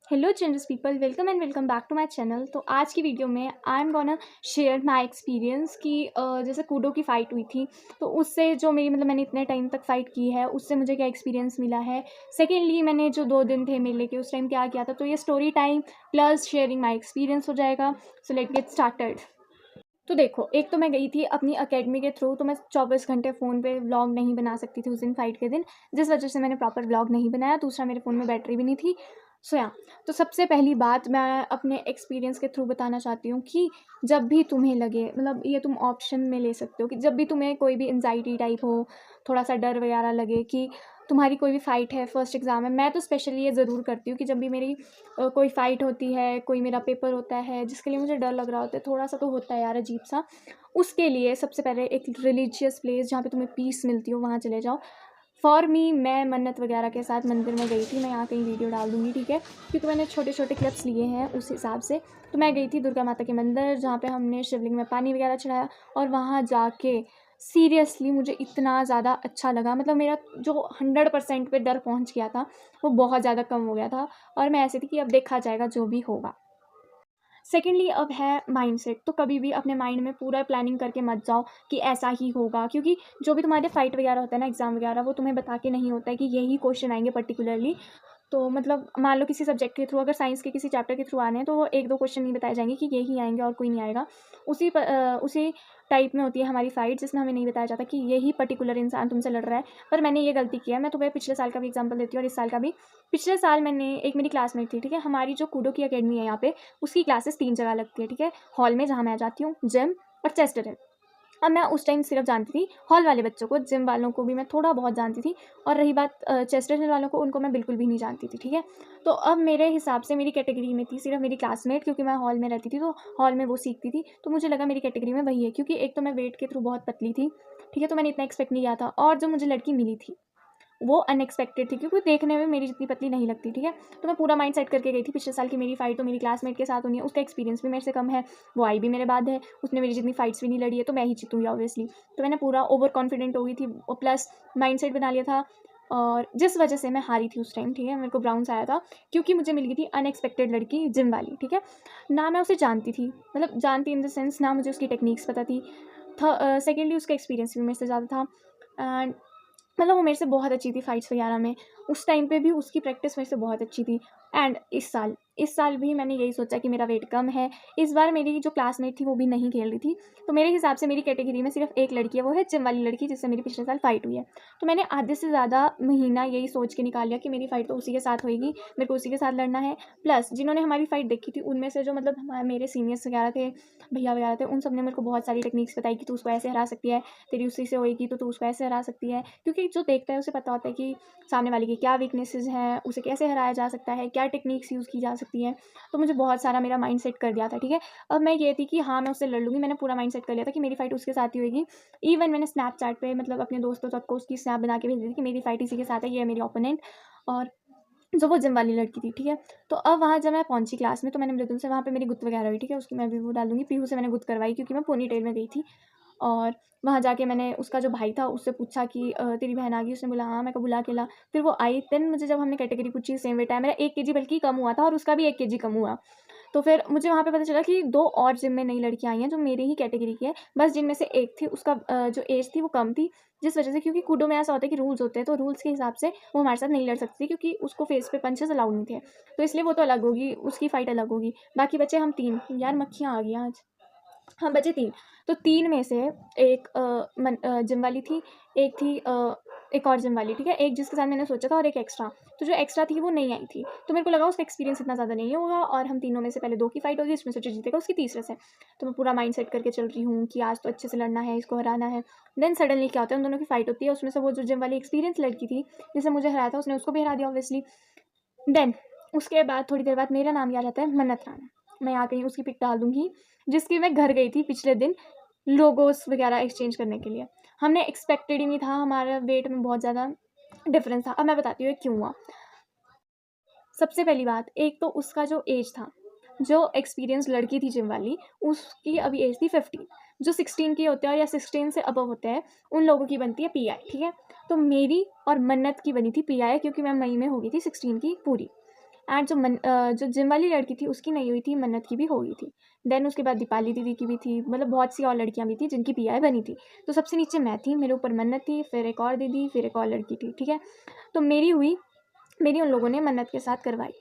Hello generous people, welcome and welcome back to my channel. तो आज की video में I am gonna share my experience कि जैसे कूडो की फ़ाइट हुई थी, तो उससे जो मेरी मैंने इतने टाइम तक फ़ाइट की है, उससे मुझे क्या एक्सपीरियंस मिला है। सेकेंडली, मैंने जो 2 दिन थे मेले के, उस टाइम क्या किया था। तो ये story time plus sharing my experience हो जाएगा। So let's get started. तो देखो, एक तो मैं गई थी अपनी अकेडमी के थ्रू, तो मैं 24 घंटे फ़ोन पे व्लॉग नहीं बना सकती थी उस दिन फ़ाइट के दिन, जिस वजह से मैंने प्रॉपर व्लॉग नहीं बनाया। दूसरा, मेरे फ़ोन में बैटरी भी नहीं थी। सो या तो सबसे पहली बात मैं अपने एक्सपीरियंस के थ्रू बताना चाहती हूँ कि जब भी तुम्हें लगे, मतलब ये तुम ऑप्शन में ले सकते हो कि जब भी तुम्हें कोई भी एंग्जायटी टाइप हो, थोड़ा-सा डर वगैरह लगे कि तुम्हारी कोई भी फ़ाइट है, फर्स्ट एग्ज़ाम है। मैं तो स्पेशली ये ज़रूर करती हूँ कि जब भी मेरी कोई फ़ाइट होती है, कोई मेरा पेपर होता है जिसके लिए मुझे डर लग रहा होता है, थोड़ा-सा तो होता है यार अजीब-सा, उसके लिए सबसे पहले एक रिलीजियस प्लेस जहाँ पे तुम्हें पीस मिलती हो, वहाँ चले जाओ। फॉर मी, मैं मन्नत वगैरह के साथ मंदिर में गई थी। मैं यहाँ कहीं वीडियो डाल दूँगी, ठीक है? क्योंकि मैंने छोटे-छोटे क्लिप्स लिए हैं उस हिसाब से। तो मैं गई थी दुर्गा माता के मंदिर, जहाँ पे हमने शिवलिंग में पानी वगैरह चढ़ाया, और वहाँ जाके सीरियसली मुझे इतना ज़्यादा अच्छा लगा। मतलब मेरा जो 100% पे डर पहुँच गया था, वो बहुत ज़्यादा कम हो गया था, और मैं ऐसी थी कि अब देखा जाएगा जो भी होगा। सेकेंडली, अब है माइंडसेट। तो कभी भी अपने माइंड में पूरा प्लानिंग करके मत जाओ कि ऐसा ही होगा, क्योंकि जो भी तुम्हारे फाइट वगैरह होता है ना, एग्ज़ाम वगैरह, वो तुम्हें बता के नहीं होता है कि यही क्वेश्चन आएंगे पर्टिकुलरली। तो मतलब मान लो किसी सब्जेक्ट के थ्रू, अगर साइंस के किसी चैप्टर के थ्रू आने हैं, तो वो 1-2 क्वेश्चन नहीं बताए जाएँगे कि यही आएँगे और कोई नहीं आएगा। उसी टाइप में होती है हमारी फ़ाइट, जिसमें हमें नहीं बताया जाता कि यही पर्टिकुलर इंसान तुमसे लड़ रहा है। पर मैंने ये गलती किया है। मैं तुम्हें पिछले साल का भी एग्ज़ाम्पल देती हूँ और इस साल का भी। पिछले साल मैंने एक मेरी क्लासमेट थी, ठीक है? हमारी जो कूडो की अकेडमी है यहाँ पे, उसकी क्लासेस 3 जगह लगती है, ठीक है? हॉल में जहाँ मैं जाती हूँ, जिम और चेस्टरटन। अब मैं उस टाइम सिर्फ जानती थी हॉल वाले बच्चों को, जिम वालों को भी मैं थोड़ा बहुत जानती थी, और रही बात चेस्टर हिल वालों को, उनको मैं बिल्कुल भी नहीं जानती थी, ठीक है? तो अब मेरे हिसाब से मेरी कैटेगरी में थी सिर्फ मेरी क्लासमेट, क्योंकि मैं हॉल में रहती थी, तो हॉल में वो सीखती थी, तो मुझे लगा मेरी कैटेगरी में वही है, क्योंकि एक तो मैं वेट के थ्रू बहुत पतली थी, ठीक है? तो मैंने इतना एक्सपेक्ट नहीं किया था, और जो मुझे लड़की मिली थी, वो अनएक्सपेक्टेड थी, क्योंकि देखने में मेरी जितनी पतली नहीं लगती, ठीक है? तो मैं पूरा माइंड सेट करके गई थी। पिछले साल की मेरी फ़ाइट तो मेरी क्लासमेट के साथ होनी है, उसका एक्सपीरियंस भी मेरे से कम है, वो आई भी मेरे बाद है, उसने मेरी जितनी फ़ाइट्स भी नहीं लड़ी है, तो मैं ही जीतूँगी ऑब्वियसली। तो मैंने पूरा ओवर कॉन्फिडेंट हो गई थी, और प्लस माइंड सेट बना लिया था, और जिस वजह से मैं हारी थी उस टाइम, ठीक है? मेरे को ब्राउन्स आया था, क्योंकि मुझे मिल गई थी अनएक्सपेक्टेड लड़की, जिम वाली, ठीक है? ना मैं उसे जानती थी, मतलब जानती इन द सेंस, ना मुझे उसकी टेक्निक्स पता थी। सेकेंडली, उसका एक्सपीरियंस भी मेरे से ज़्यादा था, एंड मतलब वो मेरे से बहुत अच्छी थी फाइट्स वगैरह में। उस टाइम पे भी उसकी प्रैक्टिस मेरे से बहुत अच्छी थी। एंड इस साल भी मैंने यही सोचा कि मेरा वेट कम है। इस बार मेरी जो क्लासमेट थी, वो भी नहीं खेल रही थी। तो मेरे हिसाब से मेरी कैटेगरी में सिर्फ़ एक लड़की है, वो है जिम वाली लड़की, जिससे मेरी पिछले साल फाइट हुई है। तो मैंने आधे से ज़्यादा महीना यही सोच के निकाल लिया कि मेरी फाइट तो उसी के साथ होएगी, मेरे को उसी के साथ लड़ना है। प्लस जिन्होंने हमारी फाइट देखी थी, उनमें से जो मतलब मेरे सीनियर्स वगैरह थे, भैया वगैरह थे, उन सब ने मेरे को बहुत सारी टेक्निक्स बताई कि तू उसको ऐसे हरा सकती है, तेरी उसी से होएगी तो तू उसको ऐसे हरा सकती है। क्योंकि जो देखता है उसे पता होता है कि सामने वाले की क्या वीकनेसेस हैं, उसे कैसे हराया जा सकता है, क्या टेक्निक्स यूज़ की जा सकती हैं। तो मुझे बहुत सारा मेरा माइंड सेट कर दिया था, ठीक है? अब मैं ये थी कि हाँ, मैं उससे लड़ लूँगी। मैंने पूरा माइंड सेट कर लिया था कि मेरी फाइट उसके साथ ही होएगी। इवन मैंने स्नैपचैट पे मतलब अपने दोस्तों तक को उसकी स्नैप बना के भेज दी थी कि मेरी फाइट इसी के साथ है, ये है मेरी ओपोनेंट। और जो वो जिम वाली लड़की थी, ठीक है? तो अब वहाँ जब मैं पहुँची क्लास में, तो मैंने मृदुल से वहाँ पे मेरी गुत्त वगैरह हुई, ठीक है? उसकी मैं भी वो डाल दूँगी। पीहू से मैंने गुत्त करवाई, क्योंकि मैं पोनीटेल में गई थी। और वहाँ जाके मैंने उसका जो भाई था उससे पूछा कि तेरी बहन आ गई? उसने बोला हाँ। मैं कहा बुला के ला। फिर वो आई, देन मुझे जब हमने कैटेगरी पूछी, सेम वेट है, मेरा 1 केजी बल्कि कम हुआ था, और उसका भी 1 केजी कम हुआ। तो फिर मुझे वहाँ पे पता चला कि 2 और जिम में नई लड़कियाँ आई हैं, जो मेरी ही कैटेगरी की है। बस जिनमें से एक थी, उसका जो एज थी वो कम थी, जिस वज़ह से, क्योंकि कूडो में ऐसा होता है कि रूल्स होते हैं, तो रूल्स के हिसाब से वो हमारे साथ नहीं लड़ सकती थी, क्योंकि उसको फेस पे पंचेज़ अलाउड नहीं थे। तो इसलिए वो तो अलग होगी, उसकी फाइट अलग होगी। बाकी बचे हम 3। यार, मक्खियाँ आ गई आज। हाँ, बचे 3। तो 3 में से एक जिम वाली थी, एक थी एक और जिम वाली, ठीक है? एक जिसके साथ मैंने सोचा था, और एक एक्स्ट्रा। तो जो एक्स्ट्रा थी वो नहीं आई थी। तो मेरे को लगा उसका एक्सपीरियंस इतना ज़्यादा नहीं होगा, और हम तीनों में से पहले 2 की फाइट होगी, इसमें से जो जीतेगा उसकी तीसरे से। तो मैं पूरा माइंड सेट करके चल रही हूँ कि आज तो अच्छे से लड़ना है, इसको हराना है। देन सडनली क्या होता है, उन दोनों की फाइट होती है, उसमें से वो जो जिम वाली एक्सपीरियंस लड़की थी, जिसने मुझे हराया था, उसने उसको भी हरा दिया ऑब्वियसली। देन उसके बाद थोड़ी देर बाद मेरा नाम याद आता है मन्नत राणा। मैं यहाँ कहीं उसकी पिक डाल दूँगी, जिसकी मैं घर गई थी पिछले दिन लोगोस वगैरह एक्सचेंज करने के लिए। हमने एक्सपेक्टेड ही नहीं था, हमारा वेट में बहुत ज़्यादा डिफ़रेंस था। अब मैं बताती हूँ ये क्यों हुआ। सबसे पहली बात, एक तो उसका जो एज था, जो एक्सपीरियंस लड़की थी जिम वाली, उसकी अभी एज थी 15। जो 16 के होते हैं या 16 से अबव होते हैं, उन लोगों की बनती है पीआई, ठीक है? तो मेरी और मन्नत की बनी थी पीआई, क्योंकि मैं मई में हो गई थी 16 की पूरी। एंड जो जिम वाली लड़की थी उसकी नहीं हुई थी, मन्नत की भी हो गई थी। देन उसके बाद दीपाली दीदी की भी थी, मतलब बहुत सी और लड़कियां भी थी जिनकी पीआई बनी थी। तो सबसे नीचे मैं थी, मेरे ऊपर मन्नत थी, फिर एक और दीदी, फिर एक और लड़की थी, ठीक है। तो मेरी उन लोगों ने मन्नत के साथ करवाई।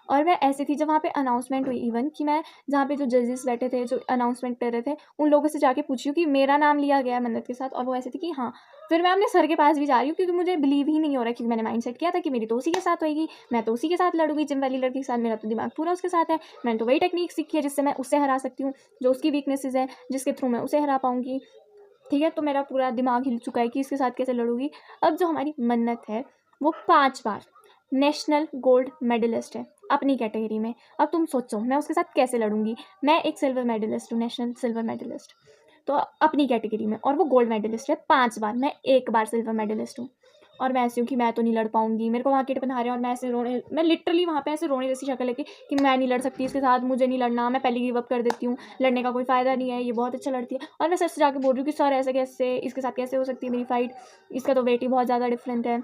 और मैं ऐसी थी जब वहाँ पे अनाउंसमेंट हुई, इवन कि मैं जहाँ पे जो जजेस बैठे थे, जो अनाउंसमेंट कर रहे थे, उन लोगों से जाके पूछी हूँ कि मेरा नाम लिया गया मन्नत के साथ, और वो ऐसे थी कि हाँ। फिर मैं अपने सर के पास भी जा रही हूँ क्योंकि मुझे बिलीव ही नहीं हो रहा, क्योंकि मैंने माइंड सेट किया था कि मेरी तो उसी के साथ होएगी, मैं तो उसी के साथ लड़ूंगी, जिम वाली लड़की के साथ, मेरा तो दिमाग पूरा उसके साथ है। मैंने तो वही टेक्निक सीखी है जिससे मैं उससे हरा सकती हूँ, जो उसकी वीकनेसेस है, जिसके थ्रू मैं उसे हरा पाऊंगी, ठीक है। तो मेरा पूरा दिमाग हिल चुका है कि इसके साथ कैसे लड़ूंगी। अब जो हमारी मन्नत है वो 5 बार नेशनल गोल्ड मेडलिस्ट है अपनी कैटेगरी में। अब तुम सोचो मैं उसके साथ कैसे लड़ूंगी। मैं एक सिल्वर मेडलिस्ट हूँ, नेशनल सिल्वर मेडलिस्ट, तो अपनी कैटेगरी में, और वो गोल्ड मेडलिस्ट है 5 बार, मैं 1 बार सिल्वर मेडलिस्ट हूँ। और मैं ऐसी हूँ कि मैं तो नहीं लड़ पाऊंगी, मेरे को वहाँ किट बना रहे हैं और मैं ऐसे रोने, मैं लिटरली वहाँ पे ऐसे रोने जैसी शक्ल लेके कि मैं नहीं लड़ सकती इसके साथ, मुझे नहीं लड़ना, मैं पहले गिव अप कर देती हूँ, लड़ने का कोई फ़ायदा नहीं है, ये बहुत अच्छा लड़ती है। और मैं सर से जाके बोल रही हूँ कि सर ऐसे कैसे इसके साथ कैसे हो सकती है मेरी फाइट, इसका तो वेट ही बहुत ज़्यादा डिफरेंट है।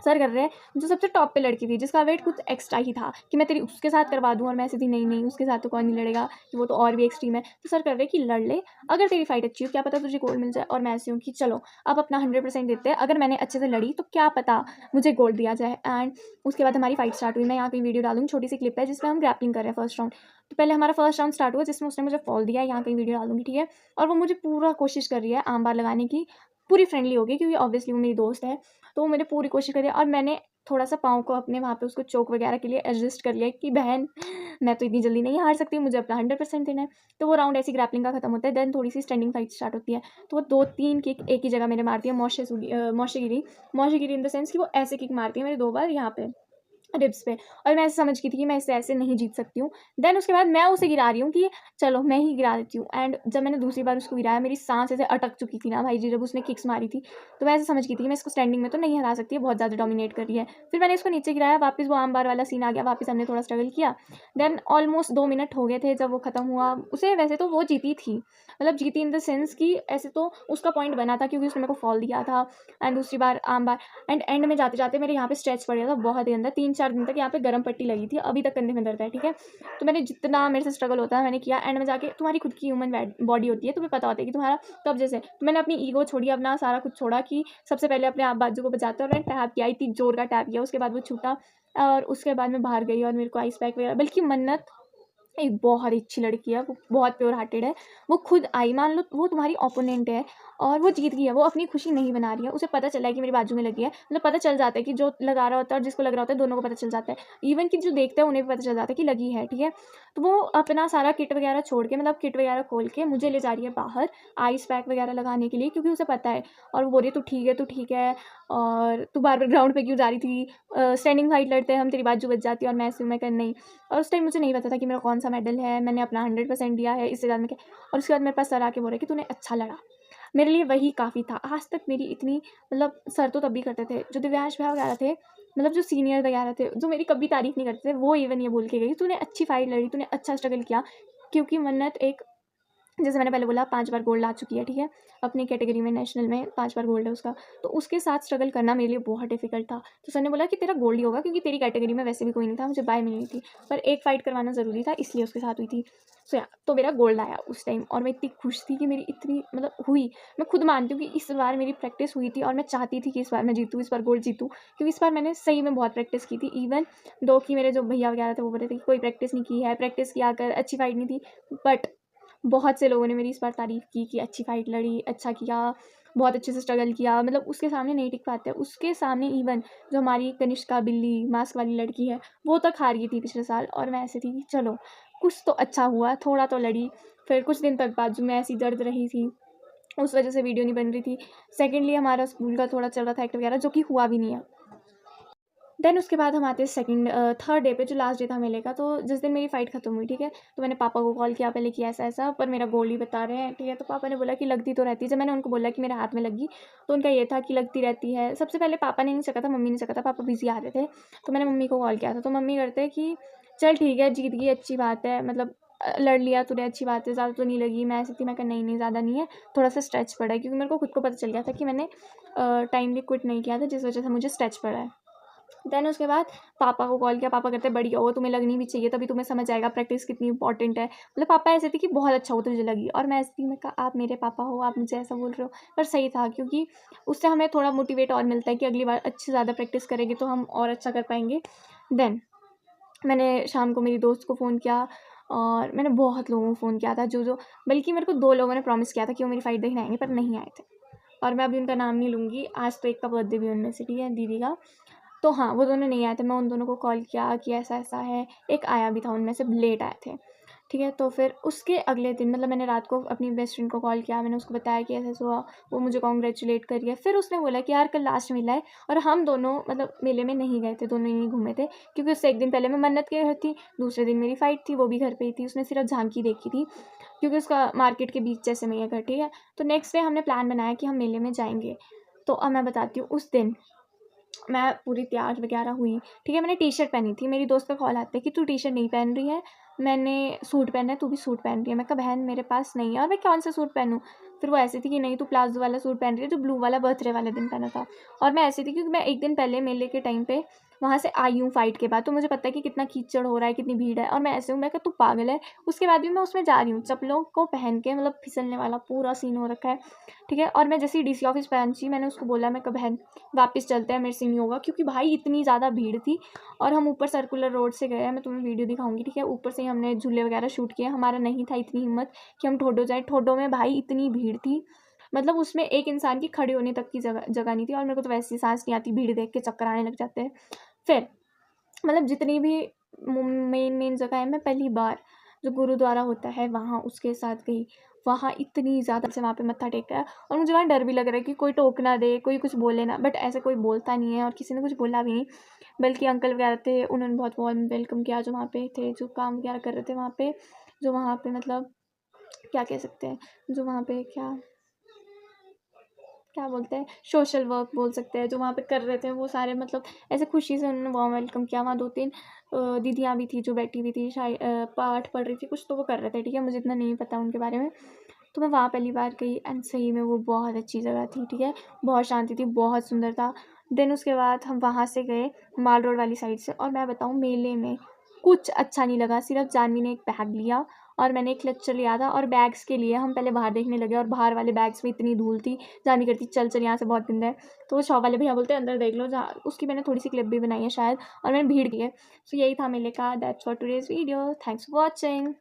सर कर रहे हैं, जो सबसे टॉप पे लड़की थी जिसका वेट कुछ एक्स्ट्रा ही था, कि मैं तेरी उसके साथ करवा दूँ, और मैं ऐसी थी नहीं नहीं उसके साथ तो कौन नहीं लड़ेगा, कि वो तो और भी एक्सट्रीम है। तो सर कर रहे हैं कि लड़ ले, अगर तेरी फाइट अच्छी हो क्या पता तुझे गोल्ड मिल जाए। और मैं ऐसी हूँ कि चलो अब अपना 100% देते हैं, अगर मैंने अच्छे से लड़ी तो क्या पता मुझे गोल्ड दिया जाए। एंड उसके बाद हमारी फाइट स्टार्ट हुई। मैं यहाँ कहीं वीडियो डालूंगी, छोटी सी क्लिप है जिसमें हम ग्रैपलिंग कर रहे हैं फर्स्ट राउंड। तो पहले हमारा फर्स्ट राउंड स्टार्ट हुआ जिसमें उसने मुझे फॉल दिया, यहाँ कहीं वीडियो डालूंगी, ठीक है। और वो मुझे पूरा कोशिश कर रही है आम बार लगाने की, पूरी फ्रेंडली हो गई क्योंकि ऑब्वियसली वो मेरी दोस्त है। तो वो मेरे पूरी कोशिश कर रही है, और मैंने थोड़ा सा पाँव को अपने वहाँ पे उसको चोक वगैरह के लिए एडजस्ट कर लिया कि बहन मैं तो इतनी जल्दी नहीं हार सकती, मुझे अपना 100% देना है। तो वो राउंड ऐसी ग्रैपलिंग का खत्म होता है। देन थोड़ी सी स्टैंडिंग फाइट स्टार्ट होती है। तो वो 2-3 किक एक ही जगह मेरे मारती है, मौशे गिरी इन द सेंस कि वो ऐसे किक मारती है मेरे 2 बार यहाँ पे रिब्स पे। और मैं ऐसे समझ गई थी कि मैं इससे ऐसे नहीं जीत सकती हूँ। देन उसके बाद मैं उसे गिरा रही हूँ कि चलो मैं ही गिरा देती हूँ। एंड जब मैंने दूसरी बार उसको गिराया, मेरी सांस ऐसे अटक चुकी थी ना भाई जी, जब उसने किक्स मारी थी। तो मैं ऐसे समझ गई थी कि मैं इसको स्टैंडिंग में तो नहीं हरा सकती है, बहुत ज़्यादा डोमिनेट कर रही है। फिर मैंने इसको नीचे गिराया, वापस वो आम बार वाला सीन आ गया, वापस हमने थोड़ा स्ट्रगल किया। देन ऑलमोस्ट 2 मिनट हो गए थे जब वो खत्म हुआ। उसे वैसे तो वो जीती थी, मतलब जीती इन द सेंस कि ऐसे तो उसका पॉइंट बना था क्योंकि उसने मेरे को फॉल दिया था। एंड दूसरी बार आम बार, एंड में जाते जाते मेरे यहाँ पे स्ट्रेच पड़ गया था बहुत ही अंदर, 3-4 दिन तक यहाँ पे गर्म पट्टी लगी थी, अभी तक कंधे में दर्द है, ठीक है। तो मैंने जितना मेरे से स्ट्रगल होता है मैंने किया। एंड में जाके तुम्हारी खुद की ह्यूमन बॉडी होती है, तुम्हें पता होता है कि तुम्हारा कब जैसे, तो मैंने अपनी ईगो छोड़ी, अपना सारा कुछ छोड़ा कि सबसे पहले अपने आप बाजू को बचाते, और मैंने टैप किया, इतनी जोर का टैप किया, उसके बाद वो छूटा। और उसके बाद मैं बाहर गई और मेरे को आइस पैक वगैरह, बल्कि मन्नत एक बहुत अच्छी लड़की है, वो बहुत प्योर हार्टेड है। वो खुद आई, मान लो वो तुम्हारी ओपोनेंट है और वो जीत गई है, वो अपनी खुशी नहीं बना रही है, उसे पता चला है कि मेरी बाजू में लगी है, मतलब पता चल जाता है कि जो लगा रहा होता है और जिसको लग रहा होता है दोनों को पता चल जाता है, इवन कि जो देखता है उन्हें भी पता चल जाता है कि लगी है, ठीक है। तो वो अपना सारा किट वगैरह छोड़ के, मतलब किट वगैरह खोल के मुझे ले जा रही है बाहर आइस पैक वगैरह लगाने के लिए, क्योंकि उसे पता है। और वो बोल रही है तू ठीक है, तू ठीक है, और तू बार बार ग्राउंड पे क्यों जा रही थी, स्टैंडिंग फाइट लड़ते हैं हम, तेरी बाजू बच जाती है। और मैं ऐसी हूँ, मैं कर नहीं। और उस टाइम मुझे नहीं पता था कि मेरा कौन सा मेडल है, मैंने अपना 100% दिया है, इससे ज़्यादा मैं क्या। और उसके बाद मेरे पास सर आके बोल रहे कि तूने अच्छा लड़ा। मेरे लिए वही काफ़ी था। आज तक मेरी इतनी, मतलब सर तो तब भी करते थे, जो दिव्यांश भैया वगैरह थे, मतलब जो सीनियर वगैरह थे, जो मेरी कभी तारीफ़ नहीं करते थे, वो इवन ये बोल के गई तूने अच्छी फाइट लड़ी, तूने अच्छा स्ट्रगल किया। क्योंकि मन्नत एक, जैसे मैंने पहले बोला, 5 बार गोल्ड ला चुकी है, ठीक है। अपनी कैटेगरी में नेशनल में 5 बार गोल्ड है उसका। तो उसके साथ स्ट्रगल करना मेरे लिए बहुत डिफ़िकल्ट था। तो सर ने बोला कि तेरा गोल्ड ही होगा क्योंकि तेरी कैटेगरी में वैसे भी कोई नहीं था, मुझे बाय मिलनी थी। पर एक फ़ाइट करवाना ज़रूरी था, इसलिए उसके साथ हुई थी। सो या तो मेरा गोल्ड आया उस टाइम, और मैं इतनी खुश थी कि मेरी इतनी, मतलब हुई। मैं खुद मानती हूँ कि इस बार मेरी प्रैक्टिस हुई थी और मैं चाहती थी कि इस बार मैं जीतूँ, इस बार गोल्ड जीतूँ। क्योंकि इस बार मैंने सही में बहुत प्रैक्टिस की थी। इवन दो कि मेरे जो भैया वगैरह थे वो बोल रहे थे कि कोई प्रैक्टिस नहीं की है, प्रैक्टिस किया कर, अच्छी फाइट नहीं थी। बट बहुत से लोगों ने मेरी इस बार तारीफ़ की कि अच्छी फाइट लड़ी, अच्छा किया, बहुत अच्छे से स्ट्रगल किया। मतलब उसके सामने नहीं टिक पाते। उसके सामने इवन जो हमारी कनिष्का बिल्ली मास्क वाली लड़की है, वो तक हार गई थी पिछले साल, और मैं ऐसी थी कि चलो कुछ तो अच्छा हुआ, थोड़ा तो लड़ी। फिर कुछ दिन तक बाजू में ऐसी दर्द रही थी, उस वजह से वीडियो नहीं बन रही थी। सेकेंडली हमारा स्कूल का थोड़ा चल रहा था एक्ट वगैरह, जो कि हुआ भी नहीं है। देन उसके बाद हम आते हैं थर्ड डे पे, जो लास्ट डे था मेले का। तो जिस दिन मेरी फ़ाइट ख़त्म हुई, ठीक है, तो मैंने पापा को कॉल किया पहले कि ऐसा ऐसा, पर मेरा गोल्ड ही बता रहे हैं, ठीक है। तो पापा ने बोला कि लगती तो रहती है। जब मैंने उनको बोला कि मेरे हाथ में लगी, तो उनका ये था कि लगती रहती है। सबसे पहले पापा ने नहीं चखा था, मम्मी ने चखा था, पापा बिजी आ रहे थे। तो मैंने मम्मी को कॉल किया था, तो मम्मी करते कि चल ठीक है, जीत गई, अच्छी बात है, मतलब लड़ लिया तूने, अच्छी बात है, ज़्यादा तो नहीं लगी। मैं ऐसी थी, मैं कहा नहीं नहीं ज़्यादा नहीं है, थोड़ा सा स्ट्रेच पड़ा है, क्योंकि मेरे को खुद को पता चल गया था कि मैंने टाइमली क्विट नहीं किया था, जिस वजह से मुझे स्ट्रेच पड़ा है। देन उसके बाद पापा को कॉल किया, पापा कहते हैं बढ़िया हो, तुम्हें लगनी भी चाहिए, तभी तुम्हें समझ आएगा प्रैक्टिस कितनी इंपॉर्टेंट है। मतलब पापा ऐसे थे कि बहुत अच्छा हो तुझे लगी, और मैं ऐसी थी, मैं कहा आप मेरे पापा हो, आप मुझे ऐसा बोल रहे हो। पर सही था, क्योंकि उससे हमें थोड़ा मोटिवेट और मिलता है कि अगली बार अच्छी ज़्यादा प्रैक्टिस करेंगे तो हम और अच्छा कर पाएंगे। देन मैंने शाम को मेरी दोस्त को फ़ोन किया, और मैंने बहुत लोगों को फ़ोन किया था, जो बल्कि मेरे को 2 लोगों ने प्रॉमिस किया था कि वो मेरी फ़ाइट देखने आएँगे, पर नहीं आए थे। और मैं अभी उनका नाम नहीं लूँगी, आज तो एक का बर्थडे भी उनमें से, ठीक है, दीदी का। तो हाँ, वो दोनों नहीं आए थे, मैं उन दोनों को कॉल किया कि ऐसा-ऐसा है, एक आया भी था उनमें से, लेट आए थे, ठीक है। तो फिर उसके अगले दिन मतलब मैंने रात को अपनी बेस्ट फ्रेंड को कॉल किया, मैंने उसको बताया कि ऐसा-ऐसा हुआ, वो मुझे कॉन्ग्रेचुलेट कर रही है। फिर उसने बोला कि यार कल लास्ट मेला है, और हम दोनों मतलब मेले में नहीं गए थे, दोनों यहीं घूमे थे, क्योंकि उससे एक दिन पहले मैं मन्नत के घर थी, दूसरे दिन मेरी फ़ाइट थी, वो भी घर पे ही थी, उसने सिर्फ झांकी देखी थी, क्योंकि उसका मार्केट के बीच जैसे में है घर, ठीक है। तो नेक्स्ट डे हमने प्लान बनाया कि हम मेले में जाएँगे। तो अब मैं बताती हूँ, उस दिन मैं पूरी तैयार वगैरह हुई, ठीक है, मैंने टी-शर्ट पहनी थी, मेरी दोस्त का कॉल आता है कि तू टी-शर्ट नहीं पहन रही है, मैंने सूट पहना है, तू भी सूट पहन रही है। मैं कहा बहन मेरे पास नहीं है, और मैं कौन-सा सूट पहनूँ? फिर वो ऐसी थी कि नहीं तू प्लाज़ो वाला सूट पहन रही है, जो ब्लू वाला बर्थडे वाले दिन पहना था। और मैं ऐसी थी क्योंकि मैं एक दिन पहले मेले के टाइम पे वहाँ से आई हूँ फ़ाइट के बाद, तो मुझे पता है कि कितना कीचड़ हो रहा है, कितनी भीड़ है, और मैं ऐसे हूँ, मैं कहा तू पागल है? उसके बाद भी मैं उसमें जा रही हूँ, चप्पलों को पहन के, मतलब फिसलने वाला पूरा सीन हो रखा है, ठीक है। और मैं जैसे ही डीसी ऑफ़िस पहुँची, मैंने उसको बोला, मैं कहा बहन वापस चलते हैं, मेरे से नहीं होगा, क्योंकि भाई इतनी ज़्यादा भीड़ थी। और हम ऊपर सर्कुलर रोड से गए हैं, मैं तुम्हें वीडियो दिखाऊंगी, ठीक है। ऊपर से ही हमने झूले वगैरह शूट किए, हमारा नहीं था इतनी हिम्मत कि हम ठोडो जाए, ठोडो में भाई इतनी भीड़ थी, मतलब उसमें एक इंसान की खड़े होने तक की जगह जगह नहीं थी, और मेरे को तो वैसे ही सांस नहीं आती, भीड़ देख के चक्कर आने लग जाते हैं। फिर मतलब जितनी भी मेन जगह है, मैं पहली बार जो गुरुद्वारा होता है वहाँ उसके साथ गई, वहाँ इतनी ज़्यादा से वहाँ पे मत्था टेका है, और मुझे वहाँ डर भी लग रहा है कि कोई टोक ना दे, कोई कुछ बोले ना, बट ऐसे कोई बोलता नहीं है, और किसी ने कुछ बोला भी नहीं, बल्कि अंकल वगैरह थे, उन्होंने बहुत वार्म वेलकम किया, जो वहाँ पे थे, जो काम वगैरह कर रहे थे वहाँ पे, जो वहाँ पे मतलब क्या कह सकते हैं, जो वहाँ पे क्या क्या बोलते हैं, सोशल वर्क बोल सकते हैं, जो वहाँ पे कर रहे थे वो सारे, मतलब ऐसे खुशी से उन्होंने वार्म वेलकम किया। वहाँ 2-3 दीदियाँ भी थी जो बैठी हुई थी, शायद पाठ पढ़ रही थी कुछ, तो वो कर रहे थे, ठीक है, मुझे इतना नहीं पता उनके बारे में। तो मैं वहाँ पहली बार गई, एंड सही में वो बहुत अच्छी जगह थी, ठीक है, बहुत शांति थी, बहुत सुंदर था। देन उसके बाद हम वहाँ से गए माल रोड वाली साइड से, और मैं बताऊँ मेले में कुछ अच्छा नहीं लगा, सिर्फ जानवी ने एक बैग लिया और मैंने एक क्लचर लिया था, और बैग्स के लिए हम पहले बाहर देखने लगे, और बाहर वाले बैग्स में इतनी धूल थी, जानवी करती चल चल यहाँ से बहुत गंदा है। तो वो शॉप वाले भैया बोलते हैं अंदर देख लो, जहाँ उसकी मैंने थोड़ी सी क्लिप भी बनाई है शायद, और मैंने भीड़ की है। सो यही था मेले का, that's for today's video, thanks for watching.